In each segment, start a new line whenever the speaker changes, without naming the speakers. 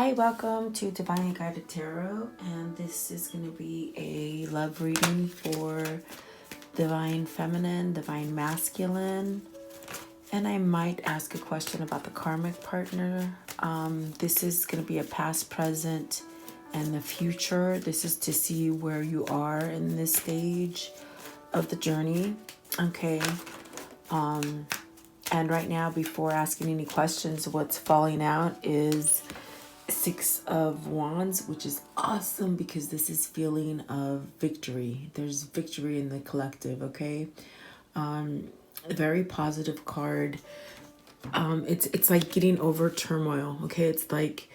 Hi, welcome to Divinely Guided Tarot, and this is going to be a love reading for Divine Feminine, Divine Masculine, and I might ask a question about the karmic partner. This is going to be a past, present, and the future. This is to see where you are in this stage of the journey, okay? And right now, before asking any questions, what's falling out is Six of Wands, which is awesome because this is feeling of victory. There's victory in the collective, okay? A very positive card. It's like getting over turmoil, okay? It's like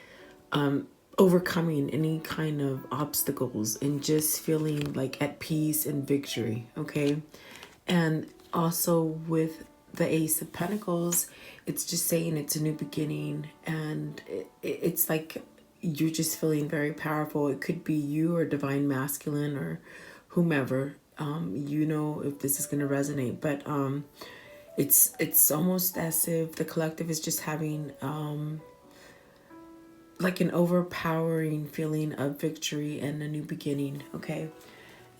overcoming any kind of obstacles and just feeling like at peace and victory, okay? And also with the Ace of Pentacles, it's just saying it's a new beginning, and it's like you're just feeling very powerful. It could be you or Divine Masculine or whomever, you know, if this is going to resonate, but it's almost as if the collective is just having like an overpowering feeling of victory and a new beginning, okay?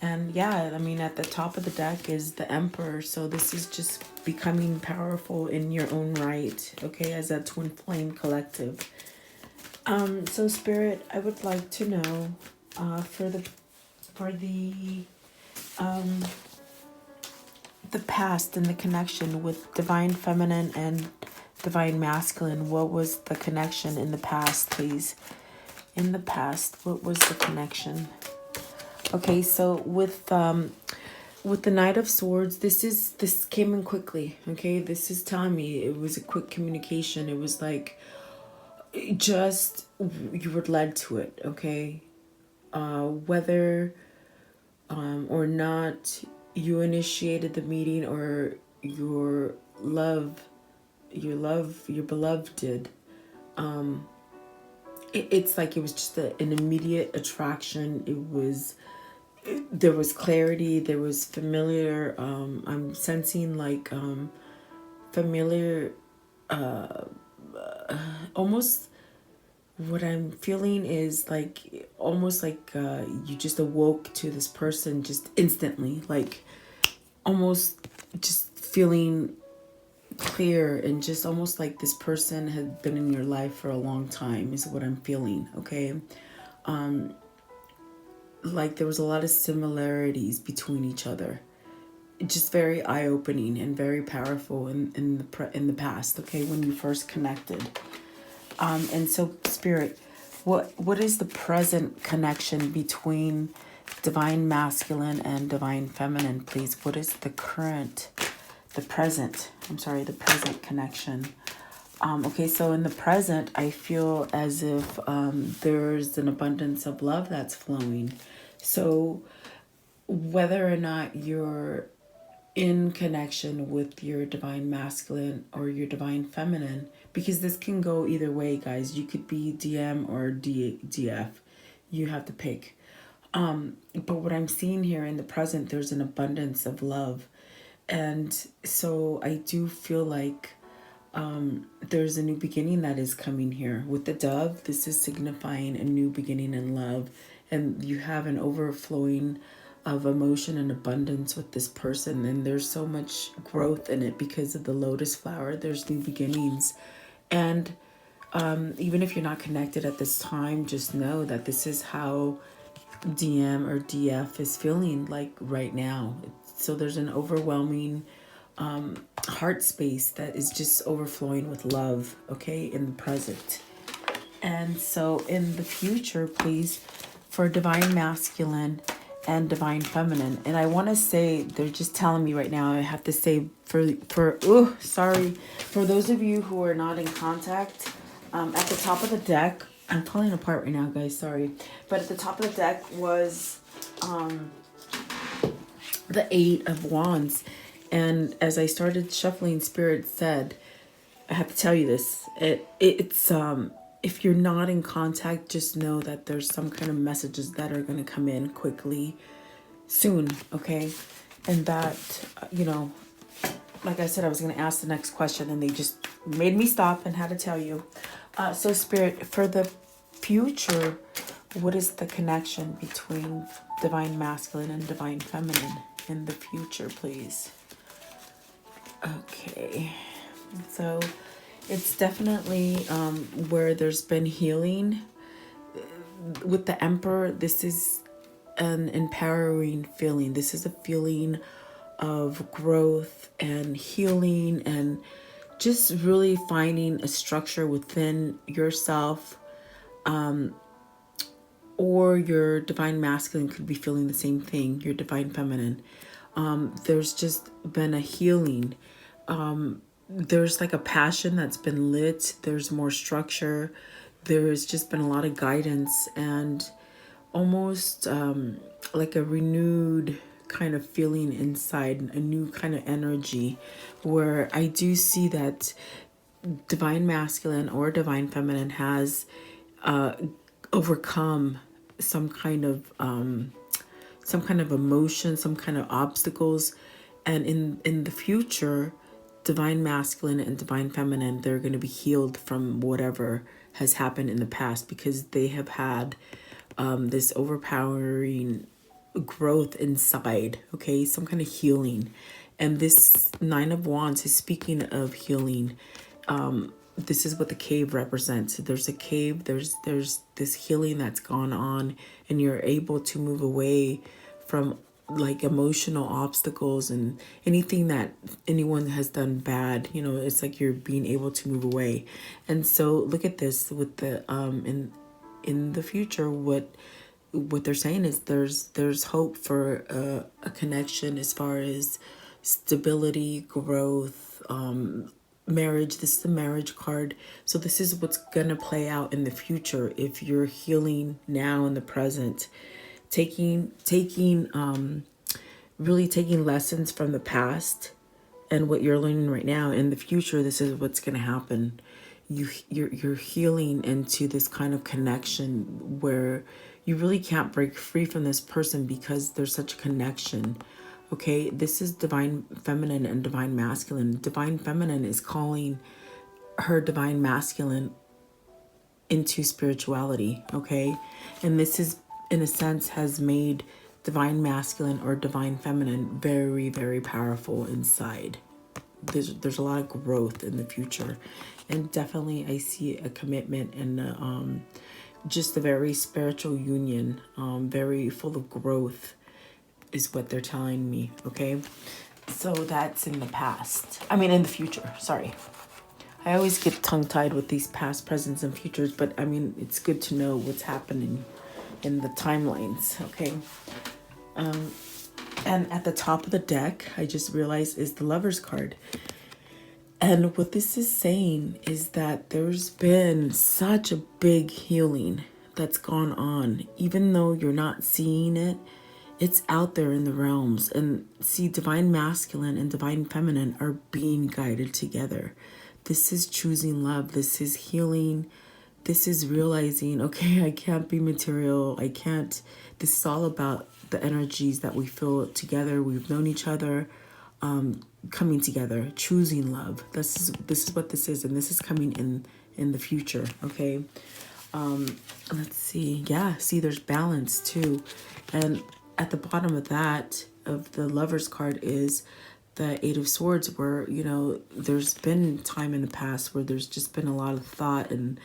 And yeah, I mean, at the top of the deck is the Emperor. So this is just becoming powerful in your own right, okay, as a twin flame collective. So Spirit, I would like to know for the past and the connection with Divine Feminine and Divine Masculine. What was the connection in the past, please? In the past, what was the connection? Okay, so with the Knight of Swords, this came in quickly, okay? This is telling me it was a quick communication. It was like just you were led to it, okay? Whether or not you initiated the meeting or your beloved did, it's like it was just an immediate attraction. There was clarity, there was familiar, I'm sensing like familiar, almost what I'm feeling is like almost like you just awoke to this person just instantly, like almost just feeling clear, and just almost like this person had been in your life for a long time is what I'm feeling, okay? Like there was a lot of similarities between each other. Just very eye-opening and very powerful in the past, okay, when you first connected. And so Spirit, what is the present connection between Divine Masculine and Divine Feminine, please? What is the present connection? Okay, so in the present, I feel as if there's an abundance of love that's flowing. So whether or not you're in connection with your Divine Masculine or your Divine Feminine, because this can go either way, guys. You could be DM or DF. You have to pick. But what I'm seeing here in the present, there's an abundance of love. And so I do feel like there's a new beginning that is coming here. With the dove, this is signifying a new beginning in love. And you have an overflowing of emotion and abundance with this person. And there's so much growth in it because of the lotus flower. There's new beginnings. And even if you're not connected at this time, just know that this is how DM or DF is feeling like right now. So there's an overwhelming heart space that is just overflowing with love, okay, in the present. And so in the future, please, for Divine Masculine and Divine Feminine. And I want to say, they're just telling me right now, I have to say for those of you who are not in contact, at the top of the deck, I'm falling apart right now, guys, sorry. But at the top of the deck was the Eight of Wands. And as I started shuffling, Spirit said, I have to tell you this, it's if you're not in contact, just know that there's some kind of messages that are going to come in quickly soon, okay? And that, you know, like I said, I was going to ask the next question and they just made me stop and had to tell you. So Spirit, for the future, what is the connection between divine masculine and divine feminine in the future, please? Okay, so it's definitely where there's been healing. With the Emperor, this is an empowering feeling. This is a feeling of growth and healing and just really finding a structure within yourself. Or your divine masculine could be feeling the same thing, your divine feminine. There's just been a healing. There's like a passion that's been lit. There's more structure. There's just been a lot of guidance and almost like a renewed kind of feeling inside, a new kind of energy, where I do see that divine masculine or divine feminine has overcome some kind of emotion, some kind of obstacles, and in the future, divine masculine and divine feminine, they're going to be healed from whatever has happened in the past, because they have had this overpowering growth inside. Okay, some kind of healing. And this Nine of Wands is speaking of healing. This is what the cave represents. There's a cave, there's this healing that's gone on, and you're able to move away from like emotional obstacles and anything that anyone has done bad. You know, it's like you're being able to move away. And so look at this with the in the future, what they're saying is there's hope for a connection as far as stability, growth, marriage. This is the marriage card. So this is what's gonna play out in the future if you're healing now in the present, really taking lessons from the past and what you're learning right now. In the future, this is what's gonna happen. You're healing into this kind of connection where you really can't break free from this person because there's such a connection. Okay, this is divine feminine and divine masculine. Divine feminine is calling her divine masculine into spirituality, okay? And this is, in a sense, has made divine masculine or divine feminine very, very powerful inside. There's a lot of growth in the future. And definitely I see a commitment and just a very spiritual union, very full of growth, is what they're telling me, okay? So that's in the past. I mean, in the future, sorry. I always get tongue-tied with these past, presents, and futures, but I mean, it's good to know what's happening in the timelines, okay? And at the top of the deck, I just realized, is the Lover's card. And what this is saying is that there's been such a big healing that's gone on. Even though you're not seeing it, it's out there in the realms. And see, divine masculine and divine feminine are being guided together. This is choosing love. This is healing. This is realizing, okay, I can't be material. I can't. This is all about the energies that we feel together. We've known each other, coming together, choosing love. This is what this is, and this is coming in the future. Okay. Let's see. Yeah, see, there's balance too. And at the bottom of that, of the Lover's card, is the Eight of Swords, where, you know, there's been time in the past where there's just been a lot of thought and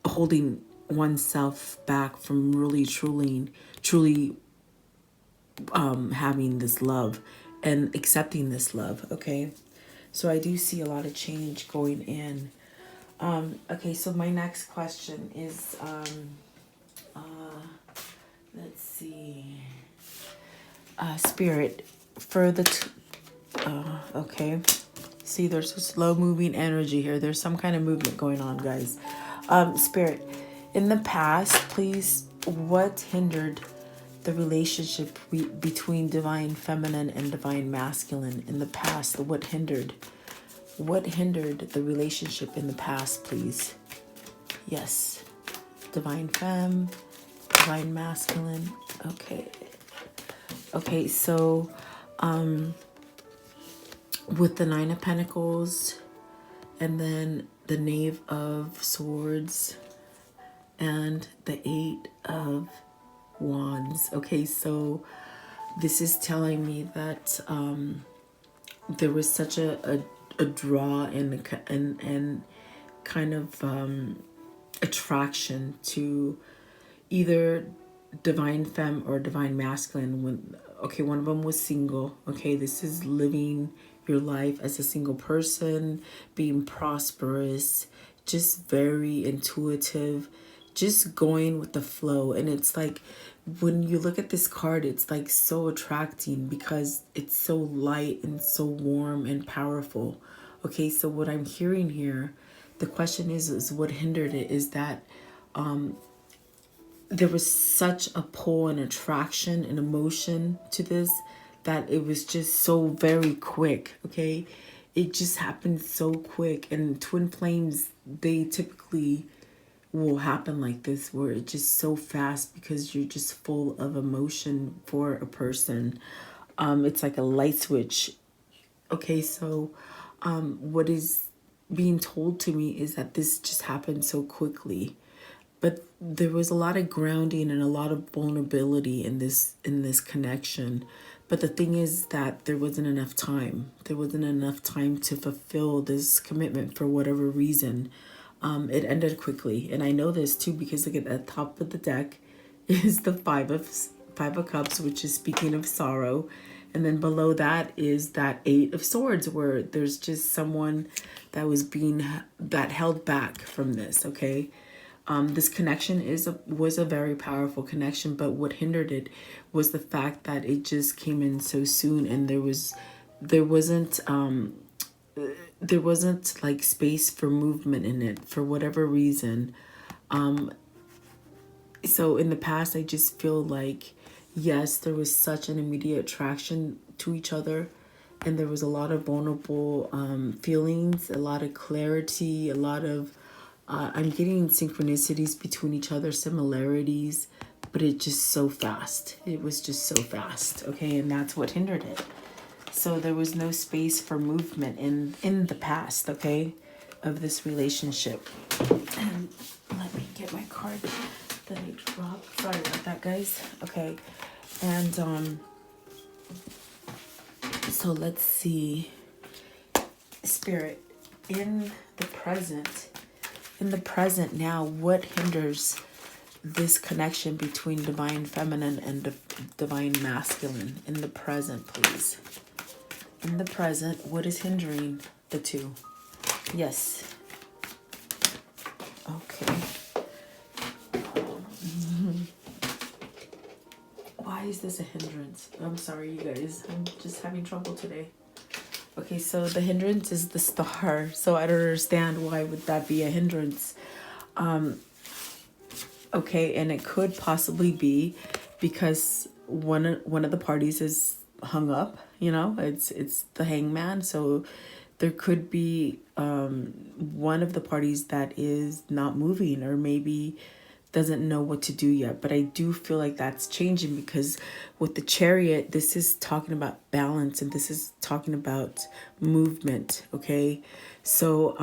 holding oneself back from really truly having this love and accepting this love. Okay, so I do see a lot of change going in. Okay, so my next question is let's see, Spirit, for the okay, see, there's a slow moving energy here. There's some kind of movement going on, guys. Spirit, in the past, please, what hindered the relationship between divine feminine and divine masculine in the past? What hindered the relationship in the past, please? Yes, divine femme, divine masculine. Okay, so with the Nine of Pentacles and then the Knave of Swords and the 8 of Wands. Okay, so this is telling me that there was such a draw and kind of attraction to either divine femme or divine masculine. When, okay, one of them was single. Okay, this is living your life as a single person, being prosperous, just very intuitive, just going with the flow. And it's like, when you look at this card, it's like so attracting because it's so light and so warm and powerful. Okay, so what I'm hearing here, the question is what hindered it is that there was such a pull and attraction and emotion to this that it was just so very quick. Okay, it just happened so quick. And twin flames, they typically will happen like this, where it's just so fast because you're just full of emotion for a person. It's like a light switch. Okay, so what is being told to me is that this just happened so quickly, but there was a lot of grounding and a lot of vulnerability in this connection. But the thing is that there wasn't enough time. There wasn't enough time to fulfill this commitment for whatever reason. It ended quickly, and I know this too because look at the top of the deck is the five of Cups, which is speaking of sorrow, and then below that is that 8 of Swords, where there's just someone that that held back from this. Okay, this connection was a very powerful connection, but what hindered it was the fact that it just came in so soon, and there wasn't like space for movement in it for whatever reason. So in the past, I just feel like, yes, there was such an immediate attraction to each other, and there was a lot of vulnerable feelings, a lot of clarity, a lot of I'm getting synchronicities between each other, similarities, but it just so fast. It was just so fast. Okay, and that's what hindered it. So there was no space for movement in the past, okay, of this relationship. And let me get my card that I dropped. Sorry about that, guys. Okay, and so let's see. Spirit, in the present now, what hinders this connection between divine feminine and divine masculine? In the present, please. In the present, what is hindering the two? Yes. Okay. Why is this a hindrance? I'm sorry, you guys. I'm just having trouble today. Okay, so the hindrance is the Star. So I don't understand why would that be a hindrance. Okay, and it could possibly be because one of the parties is hung up. You know, it's the Hangman. So there could be one of the parties that is not moving, or maybe doesn't know what to do yet. But I do feel like that's changing, because with the Chariot, this is talking about balance, and this is talking about movement. Okay, so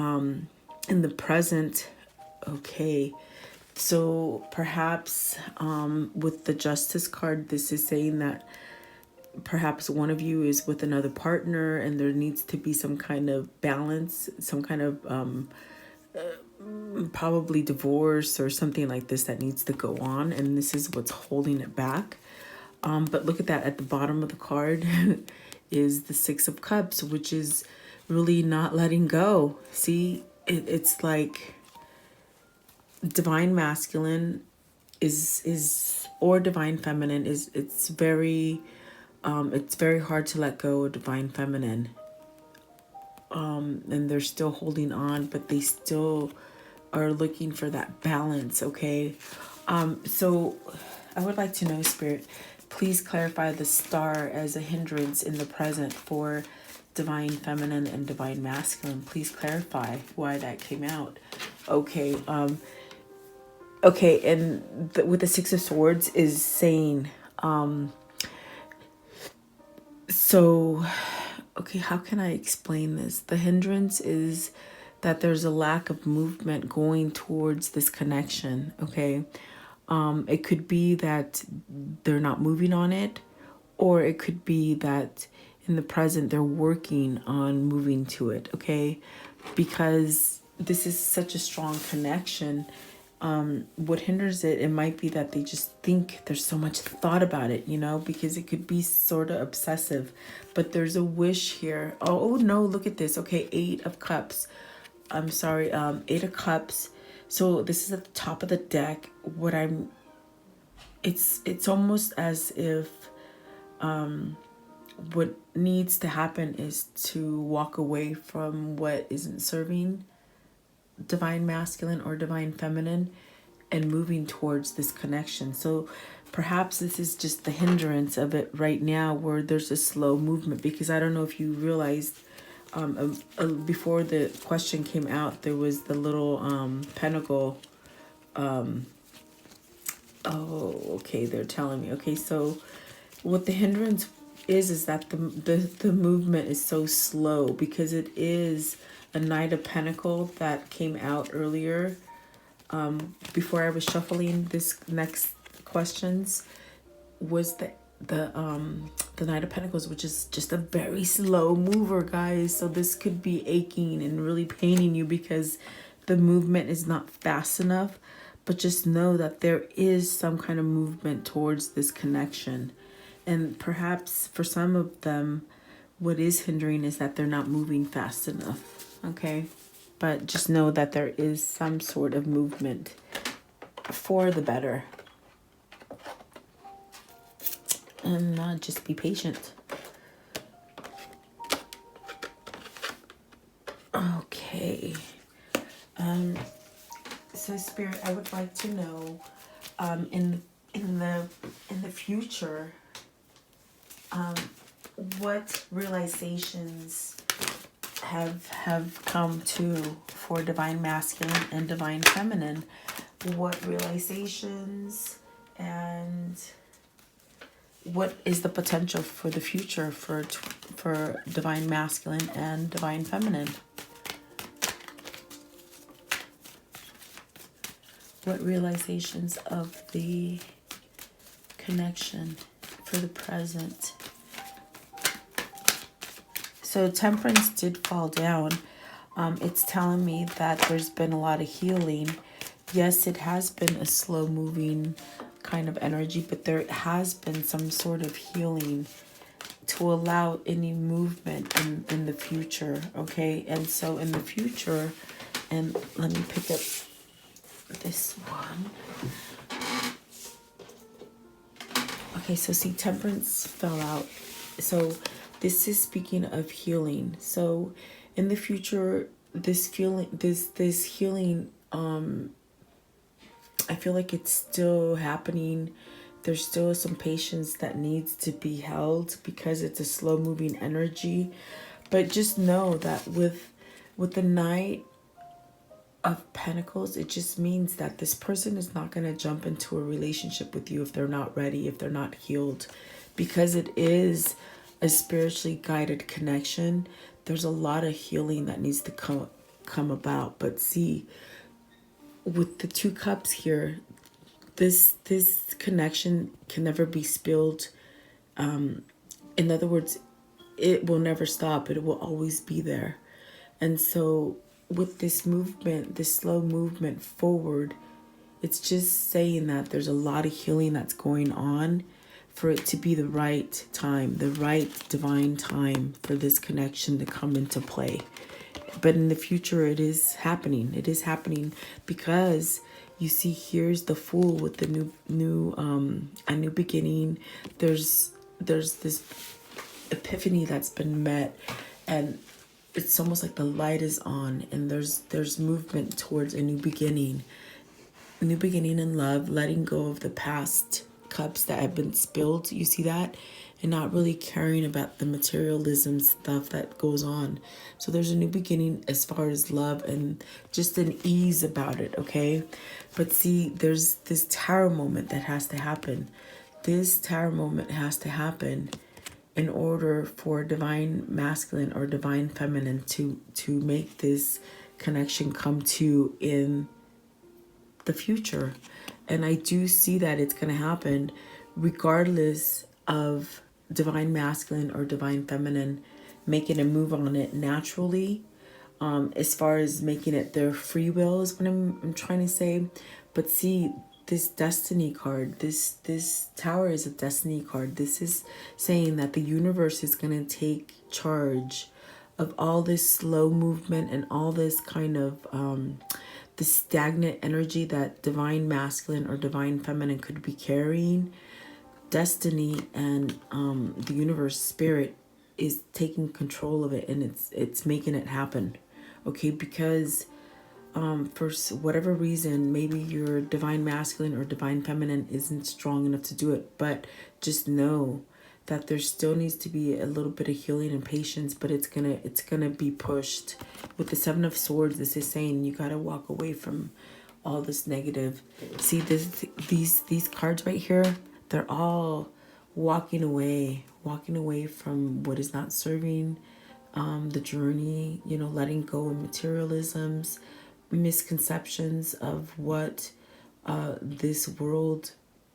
in the present, okay, so perhaps with the Justice card, this is saying that perhaps one of you is with another partner, and there needs to be some kind of balance, some kind of probably divorce or something like this that needs to go on, and this is what's holding it back. But look at that, at the bottom of the card is the 6 of Cups, which is really not letting go. See, it's like divine masculine is or divine feminine is it's very hard to let go of divine feminine, and they're still holding on, but they still are looking for that balance. Okay, so I would like to know, Spirit, please clarify the Star as a hindrance in the present for divine feminine and divine masculine. Please clarify why that came out. Okay, okay, and with the 6 of Swords is saying, so, okay, how can I explain this? The hindrance is that there's a lack of movement going towards this connection, okay? It could be that they're not moving on it, or it could be that in the present they're working on moving to it, okay? Because this is such a strong connection. What hinders it, it might be that they just think there's so much thought about it, you know, because it could be sort of obsessive. But there's a wish here. Oh no, look at this. Okay, 8 of Cups. I'm sorry, 8 of Cups. So this is at the top of the deck. It's almost as if what needs to happen is to walk away from what isn't serving divine masculine or divine feminine and moving towards this connection. So perhaps this is just the hindrance of it right now, where there's a slow movement. Because I don't know if you realized, before the question came out, there was the little pentacle. Oh, okay, they're telling me. Okay, so what the hindrance is that the movement is so slow, because it is a Knight of Pentacles that came out earlier, before I was shuffling this next questions, was the Knight of Pentacles, which is just a very slow mover, guys. So this could be aching and really paining you because the movement is not fast enough. But just know that there is some kind of movement towards this connection. And perhaps for some of them, what is hindering is that they're not moving fast enough. Okay? But just know that there is some sort of movement for the better. And just be patient. Okay. So Spirit, I would like to know, in the future, what realizations have come to for divine masculine and divine feminine. What realizations, and what is the potential for the future for divine masculine and divine feminine? What realizations of the connection for the present? So Temperance did fall down. It's telling me that there's been a lot of healing. Yes, it has been a slow moving kind of energy, but there has been some sort of healing to allow any movement in the future, okay? And so in the future, and let me pick up this one. Okay, so see, Temperance fell out. So this is speaking of healing. So in the future, this healing, I feel like it's still happening. There's still some patience that needs to be held because it's a slow moving energy. But just know that with the Knight of Pentacles, it just means that this person is not going to jump into a relationship with you if they're not ready, if they're not healed, because it is a spiritually guided connection. There's a lot of healing that needs to come about. But see, with the 2 cups here, this connection can never be spilled. In other words, it will never stop. It will always be there. And so with this movement, this slow movement forward, it's just saying that there's a lot of healing that's going on for it to be the right time, the right divine time for this connection to come into play. But in the future, it is happening. It is happening because you see, here's the Fool with the a new beginning. There's this epiphany that's been met, and it's almost like the light is on, and there's movement towards a new beginning in love, letting go of the past cups that have been spilled. You see that? And not really caring about the materialism stuff that goes on. So there's a new beginning as far as love and just an ease about it, okay? But see, there's this Tower moment that has to happen. This Tower moment has to happen in order for divine masculine or divine feminine to make this connection come to in the future. And I do see that it's going to happen regardless of divine masculine or divine feminine making a move on it naturally. As far as making it their free will is what I'm trying to say. But see, this destiny card, this tower is a destiny card. This is saying that the universe is going to take charge of all this slow movement and all this kind of the stagnant energy that divine masculine or divine feminine could be carrying. Destiny and the universe spirit is taking control of it, and it's making it happen. Okay, because for whatever reason, maybe your divine masculine or divine feminine isn't strong enough to do it, but just know that there still needs to be a little bit of healing and patience, but it's gonna be pushed. With the Seven of Swords, this is saying you gotta walk away from all this negative. See these cards right here, they're all walking away from what is not serving the journey, you know, letting go of materialisms, misconceptions of what this world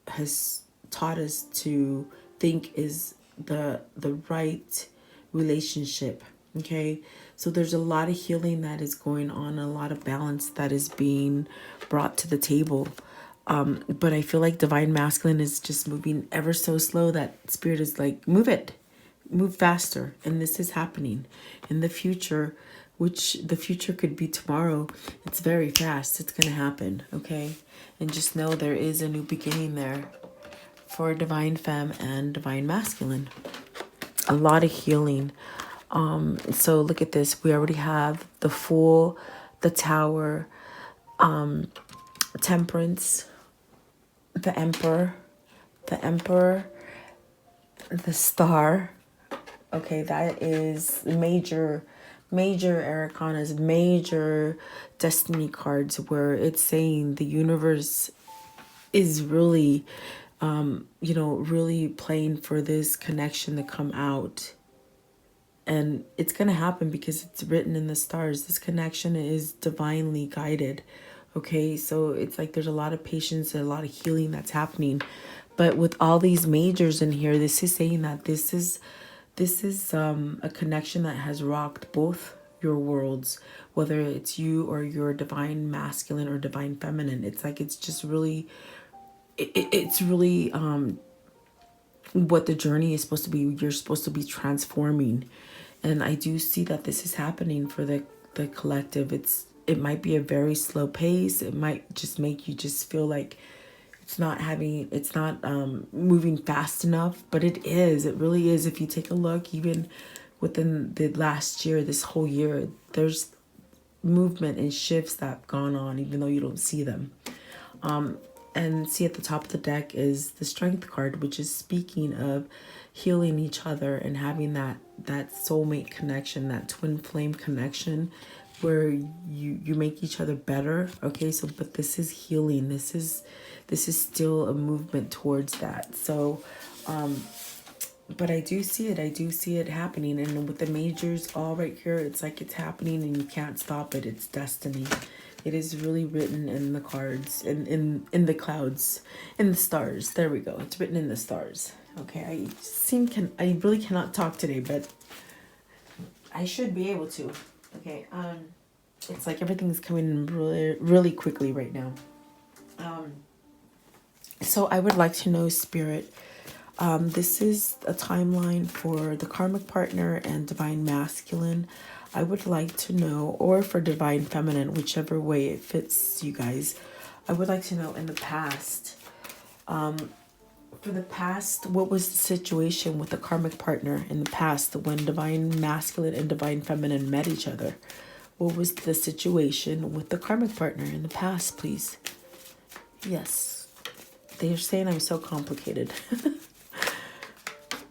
has taught us to think is the right relationship. Okay, so there's a lot of healing that is going on, a lot of balance that is being brought to the table. But I feel like divine masculine is just moving ever so slow, that spirit is like, move faster. And this is happening in the future, which the future could be tomorrow. It's very fast. It's going to happen. Okay. And just know there is a new beginning there for divine femme and divine masculine. A lot of healing. So look at this. We already have the Fool, the Tower, Temperance, the Emperor, the Star. Okay, that is major arcanas, major destiny cards, where it's saying the universe is really, really playing for this connection to come out. And it's going to happen because it's written in the stars. This connection is divinely guided. Okay, so it's like there's a lot of patience and a lot of healing that's happening. But with all these majors in here, this is saying that this is a connection that has rocked both your worlds, whether it's you or your divine masculine or divine feminine. It's like it's just really, it's really what the journey is supposed to be. You're supposed to be transforming. And I do see that this is happening for the collective. It might be a very slow pace. It might just make you just feel like it's not moving fast enough, but it really is. If you take a look, even within the last year, this whole year, there's movement and shifts that have gone on, even though you don't see them. And see at the top of the deck is the Strength card, which is speaking of healing each other and having that soulmate connection, that twin flame connection, where you make each other better. Okay, so but this is healing. This is still a movement towards that. So but I do see it happening. And with the majors all right here, it's like it's happening and you can't stop it. It's destiny. It is really written in the cards, in the clouds, in the stars. There we go. It's written in the stars. Okay, I really cannot talk today, but I should be able to. Okay, it's like everything's coming in really, really quickly right now. So I would like to know, Spirit, this is a timeline for the karmic partner and divine masculine. I would like to know, or for divine feminine, whichever way it fits you guys. I would like to know in the past, for the past, what was the situation with the karmic partner in the past when divine masculine and divine feminine met each other? What was the situation with the karmic partner in the past, please? Yes. They're saying I'm so complicated.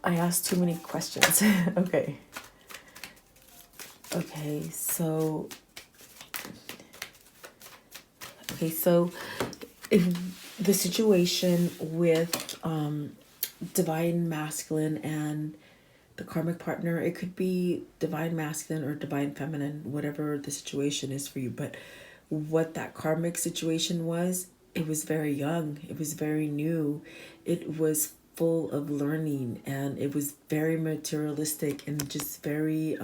I asked too many questions. Okay. Okay, so if the situation with divine masculine and the karmic partner, it could be divine masculine or divine feminine, whatever the situation is for you. But what that karmic situation was, it was very young, it was very new, it was full of learning, and it was very materialistic and just very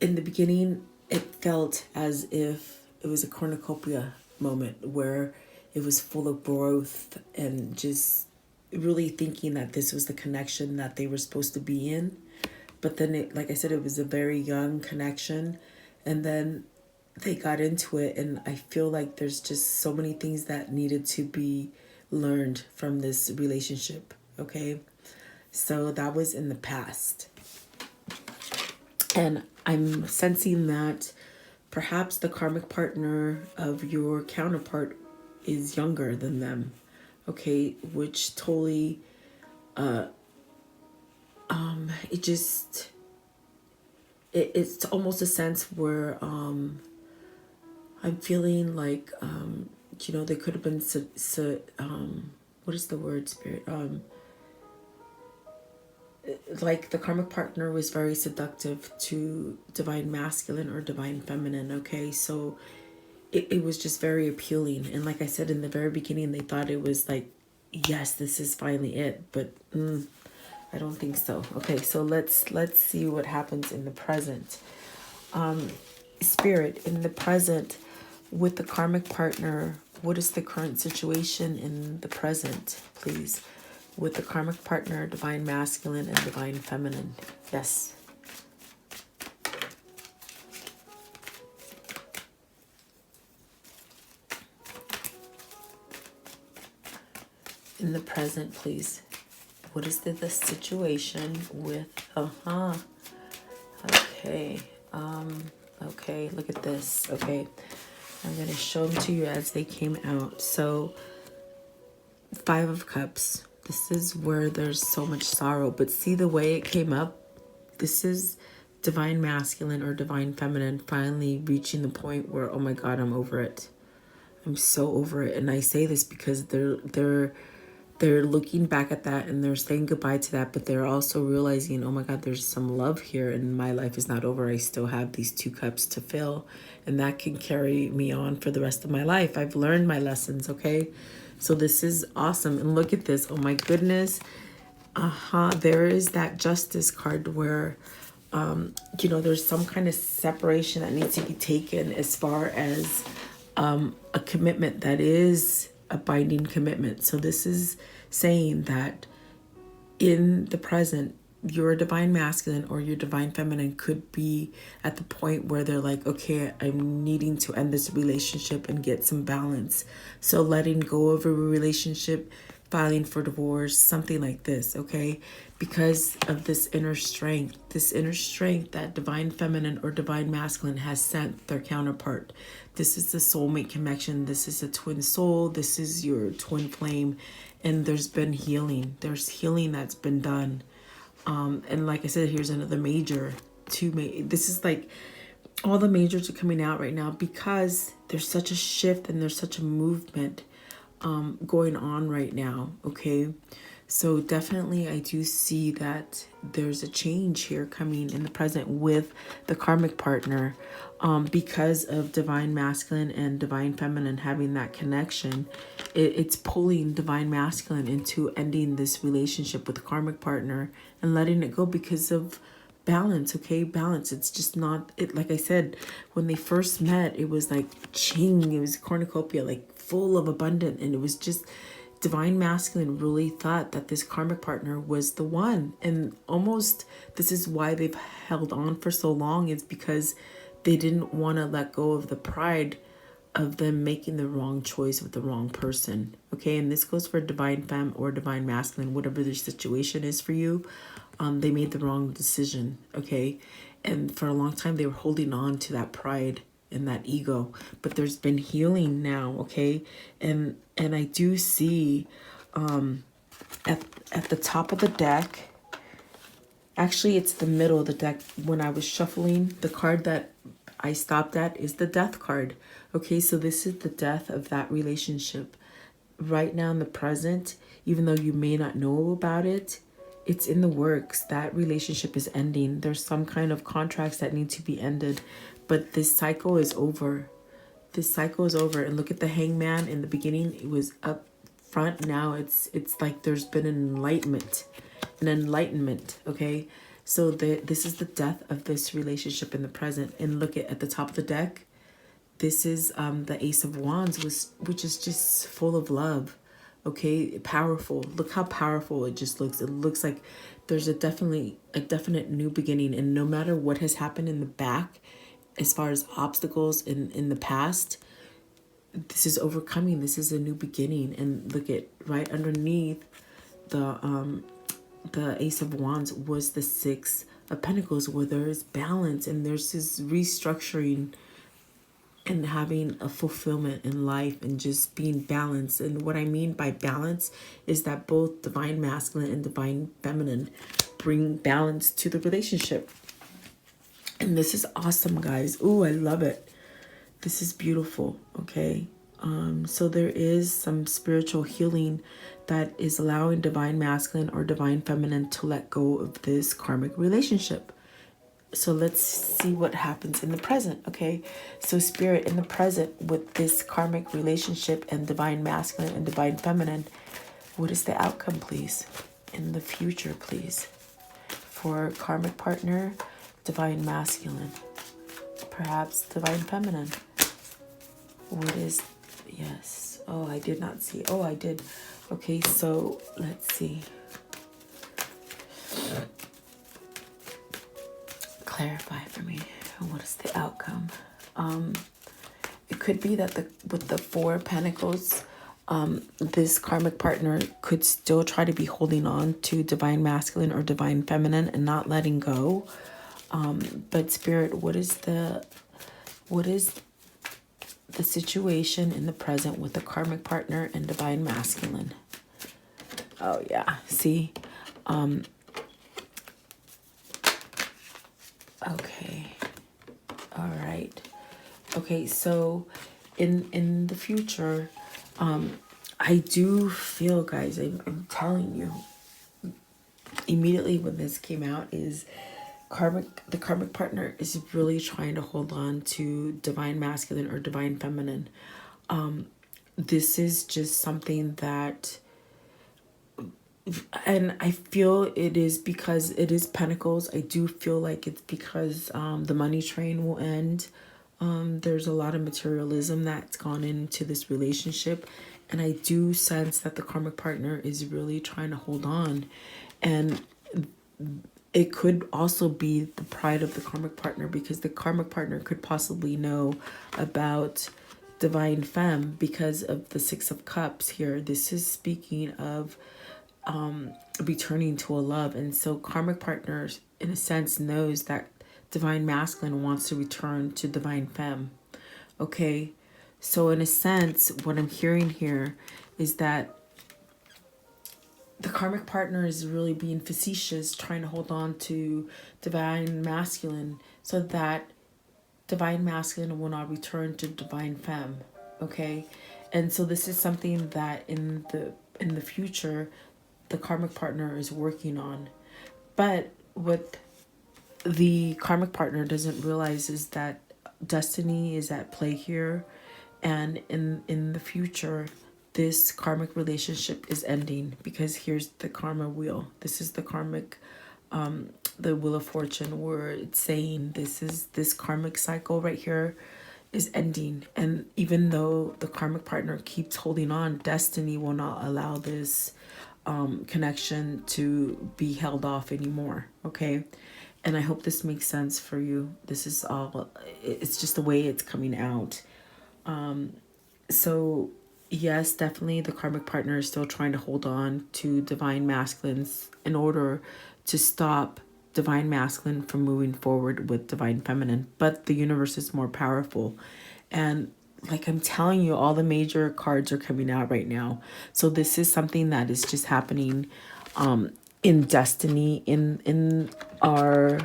in the beginning it felt as if it was a cornucopia moment where it was full of growth and just really thinking that this was the connection that they were supposed to be in. But then it, like I said, it was a very young connection, and then they got into it, and I feel like there's just so many things that needed to be learned from this relationship. Okay, so that was in the past, and I'm sensing that perhaps the karmic partner of your counterpart is younger than them. Okay, which totally it just it's almost a sense where I'm feeling like they could have been what is the word, spirit, like the karmic partner was very seductive to divine masculine or divine feminine. Okay, so it was just very appealing, and like I said in the very beginning, they thought it was like, yes, this is finally it, but I don't think so. Okay, so let's see what happens in the present. Spirit, in the present with the karmic partner, what is the current situation in the present, please? With the karmic partner, divine masculine and divine feminine. Yes. In the present, please. What is the situation with, okay. Okay, look at this. Okay, I'm going to show them to you as they came out. So, 5 of Cups. This is where there's so much sorrow. But see the way it came up? This is divine masculine or divine feminine finally reaching the point where, oh my God, I'm over it. I'm so over it. And I say this because they're looking back at that and they're saying goodbye to that, but they're also realizing, oh my God, there's some love here and my life is not over. I still have these 2 cups to fill, and that can carry me on for the rest of my life. I've learned my lessons, okay? So this is awesome. And look at this. Oh my goodness. There is that Justice card where, there's some kind of separation that needs to be taken as far as a commitment that is a binding commitment. So this is saying that in the present, your divine masculine or your divine feminine could be at the point where they're like, okay, I'm needing to end this relationship and get some balance. So letting go of a relationship, filing for divorce, something like this, okay? Because of this inner strength that divine feminine or divine masculine has sent their counterpart. This is the soulmate connection. This is a twin soul. This is your twin flame. And there's been healing. There's healing that's been done. And like I said, here's another major. This is like all the majors are coming out right now because there's such a shift and there's such a movement going on right now. Okay, so definitely I do see that there's a change here coming in the present with the karmic partner, because of divine masculine and divine feminine having that connection. It's pulling divine masculine into ending this relationship with the karmic partner and letting it go because of balance. Okay, balance. It's just not it. Like I said, when they first met, it was like ching, it was cornucopia, like full of abundance, and it was just divine masculine really thought that this karmic partner was the one. And almost this is why they've held on for so long, is because they didn't want to let go of the pride of them making the wrong choice with the wrong person. Okay, and this goes for divine femme or divine masculine, whatever the situation is for you. They made the wrong decision. Okay, and for a long time they were holding on to that pride and that ego, but there's been healing now. Okay, and I do see at the top of the deck, actually it's the middle of the deck, when I was shuffling, the card that I stopped at is the Death card. Okay, so this is the death of that relationship right now in the present. Even though you may not know about it, it's in the works. That relationship is ending. There's some kind of contracts that need to be ended, but this cycle is over. This cycle is over. And look at the Hangman. In the beginning, it was up front. Now it's like there's been an enlightenment. Okay, so this is the death of this relationship in the present. And look at the top of the deck. This is the Ace of Wands, which is just full of love. Okay, powerful. Look how powerful it just looks. It looks like there's a definite new beginning. And no matter what has happened in the back, as far as obstacles in the past, this is overcoming. This is a new beginning. And look at right underneath the Ace of Wands was the Six of Pentacles, where there is balance and there's this restructuring and having a fulfillment in life and just being balanced. And what I mean by balance is that both divine masculine and divine feminine bring balance to the relationship. And this is awesome, guys. Ooh, I love it. This is beautiful. Okay. So there is some spiritual healing that is allowing divine masculine or divine feminine to let go of this karmic relationship. So let's see what happens in the present, okay? So Spirit, in the present with this karmic relationship and divine masculine and divine feminine, what is the outcome, please? In the future, please. For karmic partner, divine masculine, perhaps divine feminine. What is, yes. Oh, I did not see. Oh, I did. Okay, so let's see. Clarify for me, what is the outcome? It could be that with the Four of Pentacles, this karmic partner could still try to be holding on to divine masculine or divine feminine and not letting go. But Spirit, what is the situation in the present with the karmic partner and divine masculine? Oh yeah, see. Okay. All right. Okay, so in the future, I do feel, guys, I'm telling you, immediately when this came out, is the karmic partner is really trying to hold on to divine masculine or divine feminine. This is just something that, and I feel it is because it is Pentacles. I do feel like it's because the money train will end. There's a lot of materialism that's gone into this relationship. And I do sense that the karmic partner is really trying to hold on. And it could also be the pride of the karmic partner, because the karmic partner could possibly know about divine femme because of the Six of Cups here. This is speaking of returning to a love. And so karmic partners, in a sense, knows that divine masculine wants to return to divine femme. Okay, so in a sense, what I'm hearing here is that the karmic partner is really being facetious, trying to hold on to divine masculine so that divine masculine will not return to divine femme. Okay, and so this is something that in the future the karmic partner is working on. But what the karmic partner doesn't realize is that destiny is at play here, and in the future this karmic relationship is ending, because here's the karma wheel. This is the karmic the Wheel of Fortune, where it's saying this karmic cycle right here is ending. And even though the karmic partner keeps holding on, destiny will not allow this connection to be held off anymore. Okay, and I hope this makes sense for you. This is all, it's just the way it's coming out. So yes, definitely the karmic partner is still trying to hold on to divine masculines in order to stop divine masculine from moving forward with divine feminine. But the universe is more powerful. And like I'm telling you, all the major cards are coming out right now. So this is something that is just happening in destiny, in our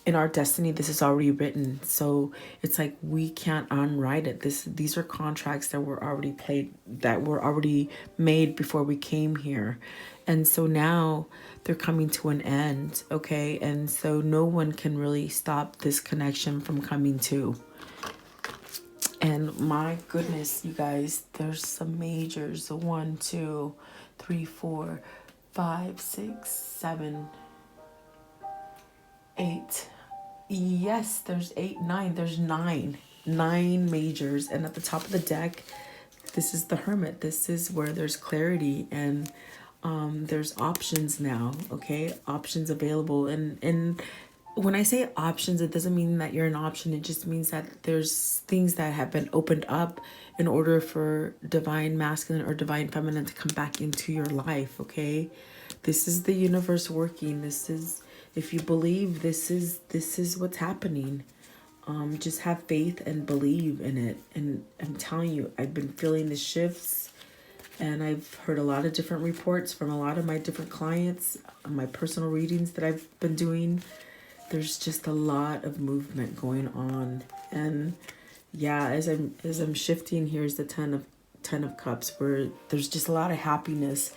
in our destiny, this is already written. So it's like we can't unwrite it. These are contracts that were already played, that were already made before we came here. And so now they're coming to an end, okay? And so no one can really stop this connection from coming to. And my goodness, you guys, there's some majors. 1, 2, 3, 4, 5, 6, 7, 8. Yes, there's 8, 9. There's 9 majors. And at the top of the deck, this is the Hermit. This is where there's clarity, and there's options now, okay? Options available. And when I say options, it doesn't mean that you're an option. It just means that there's things that have been opened up in order for divine masculine or divine feminine to come back into your life, okay? This is the universe working. This is, if you believe, this is what's happening. Just have faith and believe in it. And I'm telling you, I've been feeling the shifts, and I've heard a lot of different reports from a lot of my different clients, my personal readings that I've been doing. There's just a lot of movement going on. And yeah, as I'm shifting, here's the 10 of Cups, where there's just a lot of happiness.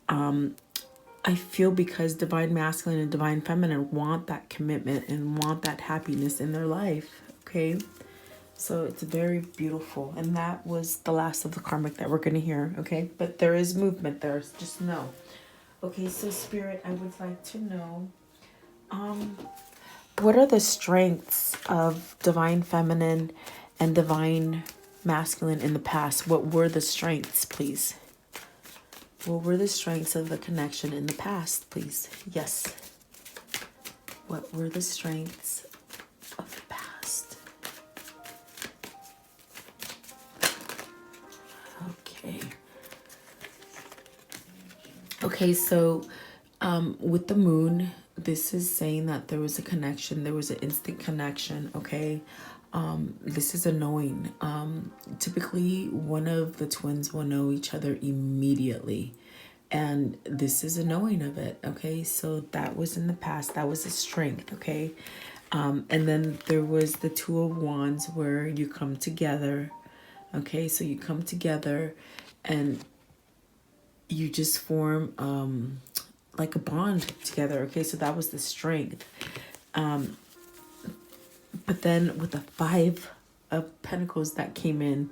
I feel because divine masculine and divine feminine want that commitment and want that happiness in their life, okay? So it's very beautiful. And that was the last of the karmic that we're going to hear, okay? But there is movement there, just know. Okay, so Spirit, I would like to know, what are the strengths of divine feminine and divine masculine in the past? What were the strengths, please? What were the strengths of the connection in the past, please? Yes. What were the strengths of the past? Okay. Okay, so with the moon, this is saying that there was a connection. There was an instant connection, okay? This is a knowing. Typically, one of the twins will know each other immediately. And this is a knowing of it, okay? So that was in the past. That was a strength, okay? And then there was the Two of Wands, where you come together, okay? So you come together and you just form like a bond together, okay? So that was the strength. But then with the Five of Pentacles that came in,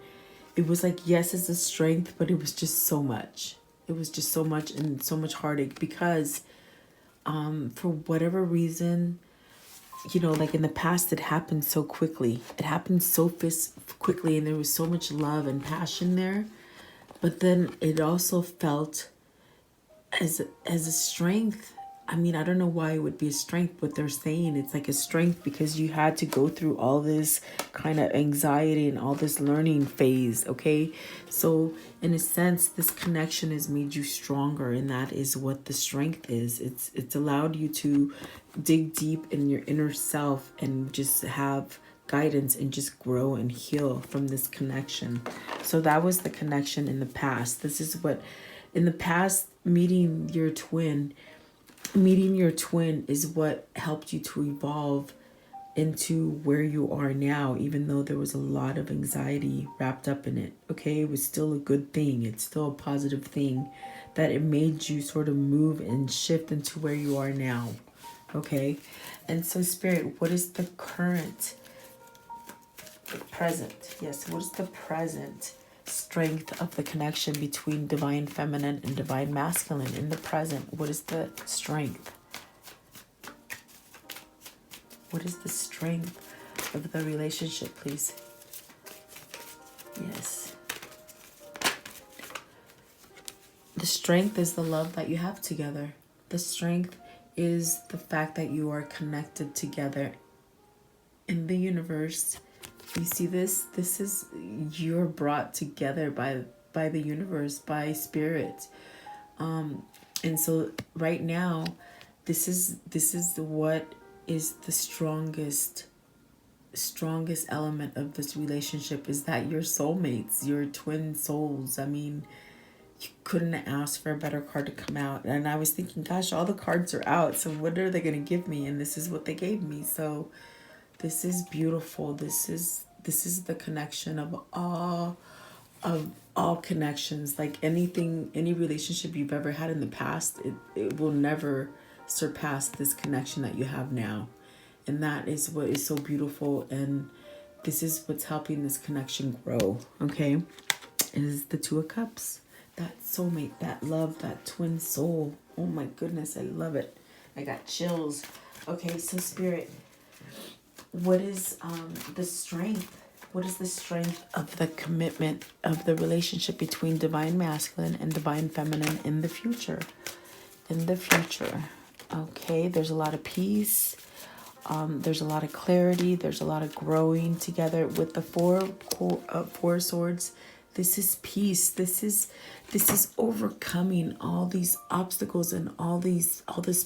it was like, yes, it's a strength, but it was just so much. It was just so much, and so much heartache, because for whatever reason, you know, like in the past, it happened so quickly. It happened so quickly, and there was so much love and passion there. But then it also felt as a strength. I mean, I don't know why it would be a strength, but they're saying it's like a strength because you had to go through all this kind of anxiety and all this learning phase, okay? So in a sense, this connection has made you stronger, and that is what the strength is. It's allowed you to dig deep in your inner self and just have guidance and just grow and heal from this connection. So that was the connection in the past. This is what, in the past, meeting your twin is what helped you to evolve into where you are now, even though there was a lot of anxiety wrapped up in it, okay? It was still a good thing. It's still a positive thing that it made you sort of move and shift into where you are now, okay? And so, Spirit, what is the present? Yes, what is the present strength of the connection between divine feminine and divine masculine in the present? What is the strength? What is the strength of the relationship, please? Yes. The strength is the love that you have together. The strength is the fact that you are connected together in the universe. You see this? This is, you're brought together by the universe, by spirit. And so right now, this is what is the strongest element of this relationship, is that your soulmates, your twin souls. I mean, You couldn't ask for a better card to come out. And I was thinking, gosh, all the cards are out, so what are they going to give me? And this is what they gave me. So this is beautiful. This is the connection of all connections. Like anything, any relationship you've ever had in the past, it will never surpass this connection that you have now. And that is what is so beautiful. And this is what's helping this connection grow. Okay. Is the Two of Cups. That soulmate, that love, that twin soul. Oh my goodness, I love it. I got chills. Okay, so Spirit, what is the strength? What is the strength of the commitment of the relationship between divine masculine and divine feminine in the future? In the future. Okay, there's a lot of peace. There's a lot of clarity. There's a lot of growing together with the four swords. This is peace. This is overcoming all these obstacles and all this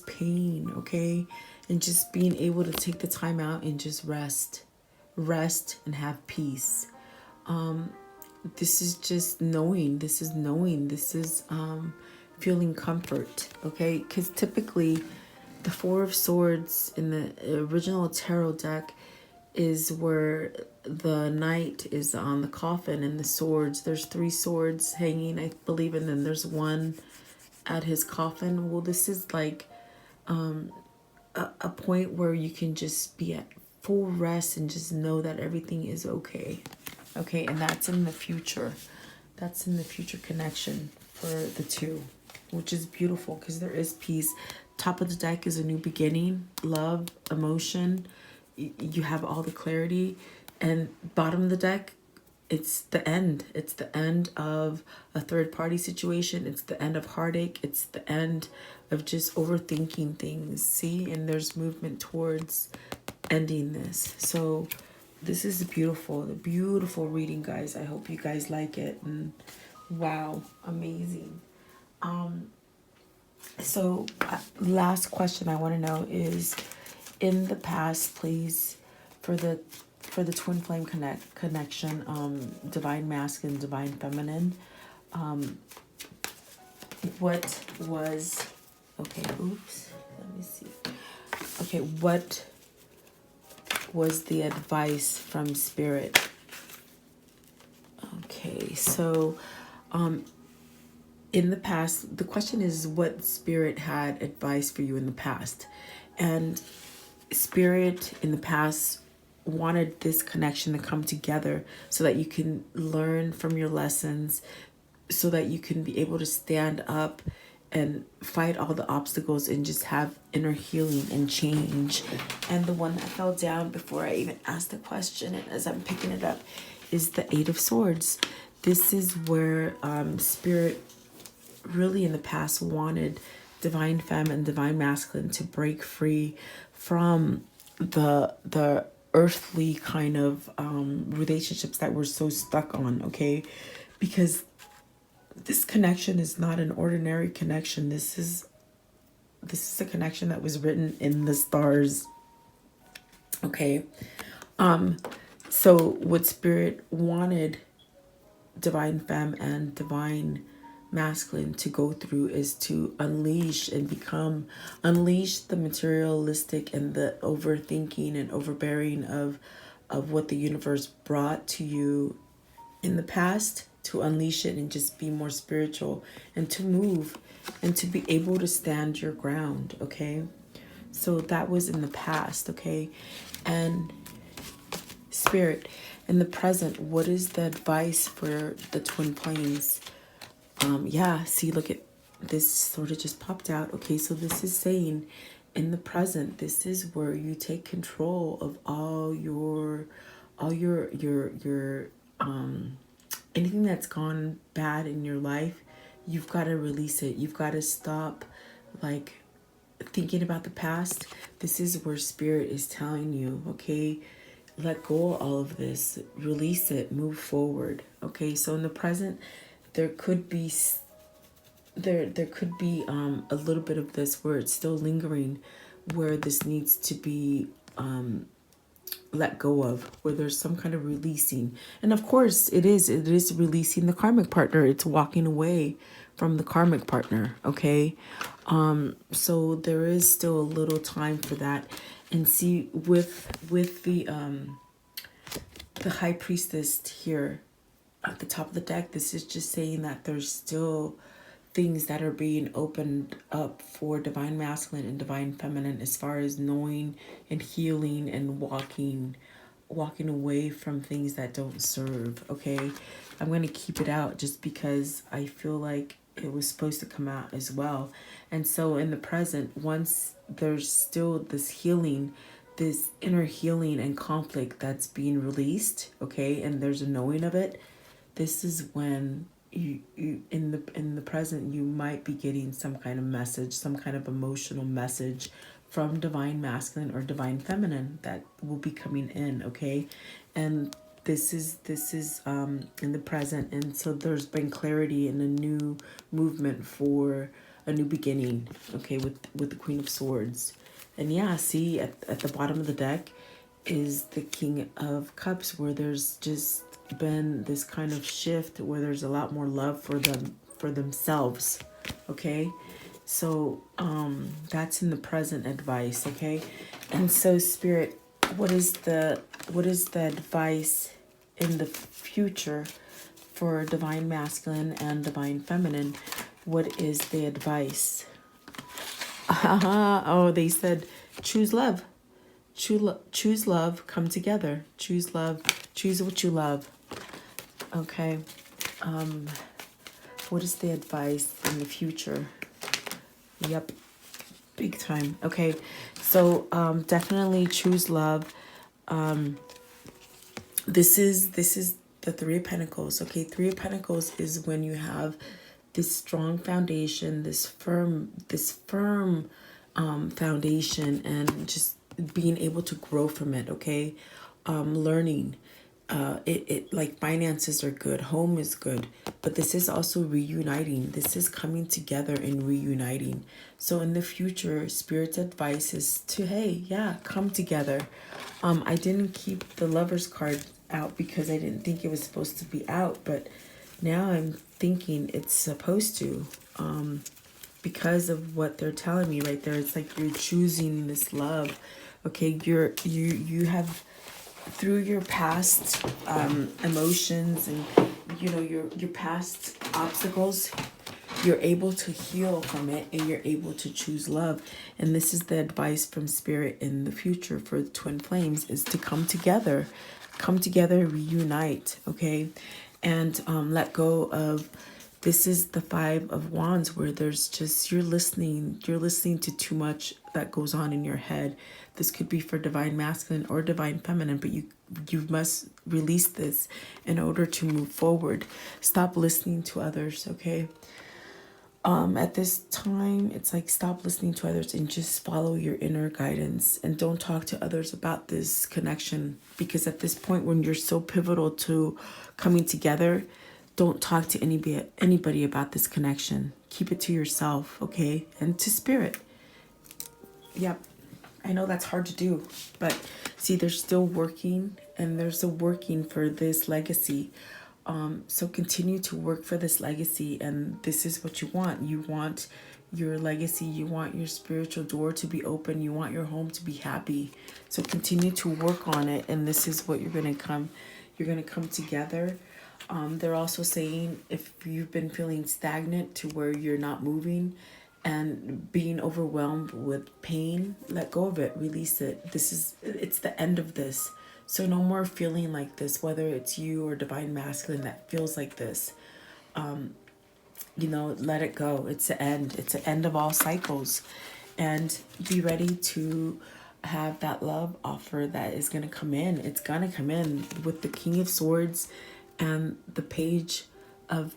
pain, okay? And just being able to take the time out and just rest and have peace. This is just knowing. This is feeling comfort, okay? Because typically the Four of Swords in the original tarot deck is where the knight is on the coffin, and the swords, there's 3 swords hanging, I believe, and then there's one at his coffin. Well, this is like a point where you can just be at full rest and just know that everything is okay. Okay, and that's in the future. That's in the future connection for the two, which is beautiful because there is peace. Top of the deck is a new beginning, love, emotion. You have all the clarity. And bottom of the deck, it's the end. It's the end of a third party situation. It's the end of heartache. It's the end of just overthinking things. See? And there's movement towards ending this. So this is beautiful. The beautiful reading, guys. I hope you guys like it. And wow, amazing. So last question I want to know is, in the past, please, for the twin flame connection, divine masculine, divine feminine, what was, okay, oops, let me see. Okay, what was the advice from Spirit? Okay, so in the past, the question is what Spirit had advice for you in the past. And Spirit in the past wanted this connection to come together so that you can learn from your lessons, so that you can be able to stand up and fight all the obstacles and just have inner healing and change. And the one that fell down before I even asked the question, and as I'm picking it up, is the Eight of Swords. This is where Spirit really in the past wanted divine femme and divine masculine to break free from the earthly kind of relationships that we're so stuck on, okay? Because this connection is not an ordinary connection. This is a connection that was written in the stars, okay? So what Spirit wanted divine femme and divine masculine to go through is to unleash the materialistic and the overthinking and overbearing of what the universe brought to you in the past, to unleash it and just be more spiritual and to move and to be able to stand your ground, okay? So that was in the past, okay? And Spirit, in the present, what is the advice for the twin flames? Yeah, see, look at this, sort of just popped out. Okay, so this is saying in the present, this is where you take control of all your anything that's gone bad in your life. You've got to release it. You've got to stop like thinking about the past. This is where Spirit is telling you, okay, let go of all of this, release it, move forward. Okay, so in the present, there could be a little bit of this where it's still lingering, where this needs to be let go of, where there's some kind of releasing. And of course it is releasing the karmic partner. It's walking away from the karmic partner. Okay. So there is still a little time for that. And see, with the high priestess here at the top of the deck, this is just saying that there's still things that are being opened up for divine masculine and divine feminine, as far as knowing and healing and walking away from things that don't serve. Okay, I'm going to keep it out just because I feel like it was supposed to come out as well. And so in the present, once there's still this healing, this inner healing and conflict that's being released, okay, and there's a knowing of it, this is when you in the present, you might be getting some kind of message, some kind of emotional message from divine masculine or divine feminine that will be coming in. Okay. And this is in the present, and so there's been clarity and a new movement for a new beginning. Okay, with the Queen of Swords. And yeah, see, at the bottom of the deck is the King of Cups, where there's just been this kind of shift where there's a lot more love for themselves. Okay, so that's in the present advice. Okay, and so Spirit, what is the advice in the future for divine masculine and divine feminine? What is the advice? Oh, they said choose love. Choose love, come together. Choose love, choose what you love. Okay. What is the advice in the future? Yep. Big time. Okay. So definitely choose love. This is the Three of Pentacles. Okay, Three of Pentacles is when you have this strong foundation, this firm foundation, and just being able to grow from it. Okay, learning. It like finances are good, home is good, but this is also reuniting. This is coming together and reuniting. So in the future, Spirit's advice is to, hey, yeah, come together. I didn't keep the Lover's card out because I didn't think it was supposed to be out, but now I'm thinking it's supposed to, because of what they're telling me right there. It's like you're choosing this love. Okay, you have, through your past emotions and your past obstacles, you're able to heal from it, and you're able to choose love. And this is the advice from Spirit in the future for the twin flames, is to come together, reunite. Okay, and let go of, this is the Five of Wands, where there's just, you're listening to too much that goes on in your head. This could be for divine masculine or divine feminine, but you must release this in order to move forward. Stop listening to others. Okay, at this time, it's like, stop listening to others and just follow your inner guidance, and don't talk to others about this connection, because at this point, when you're so pivotal to coming together, don't talk to anybody about this connection. Keep it to yourself. Okay, and to Spirit. Yep, I know that's hard to do, but see, they're still working, and there's a working for this legacy. So continue to work for this legacy, and this is what you want. You want your legacy, you want your spiritual door to be open, you want your home to be happy. So continue to work on it, and this is what you're going to come together. They're also saying, if you've been feeling stagnant to where you're not moving and being overwhelmed with pain, let go of it, release it. It's the end of this. So no more feeling like this, whether it's you or divine masculine that feels like this. Let it go. It's the end. It's the end of all cycles. And be ready to have that love offer that is going to come in. It's going to come in with the King of Swords and the Page of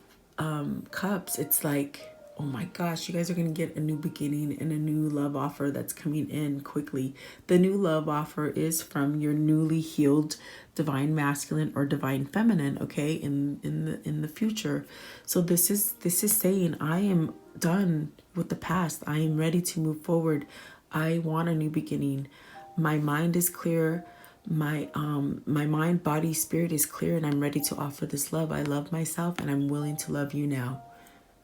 Cups. It's like, oh my gosh, you guys are going to get a new beginning and a new love offer that's coming in quickly. The new love offer is from your newly healed divine masculine or divine feminine, okay, in the future. So this is saying, I am done with the past. I am ready to move forward. I want a new beginning. My mind is clear. my mind, body, spirit is clear, and I'm ready to offer this love. I love myself, and I'm willing to love you now.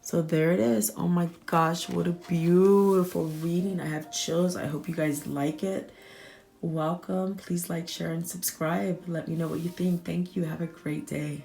So there it is. Oh my gosh, what a beautiful reading. I have chills. I hope you guys like it. Welcome. Please like, share, and subscribe. Let me know what you think. Thank you. Have a great day.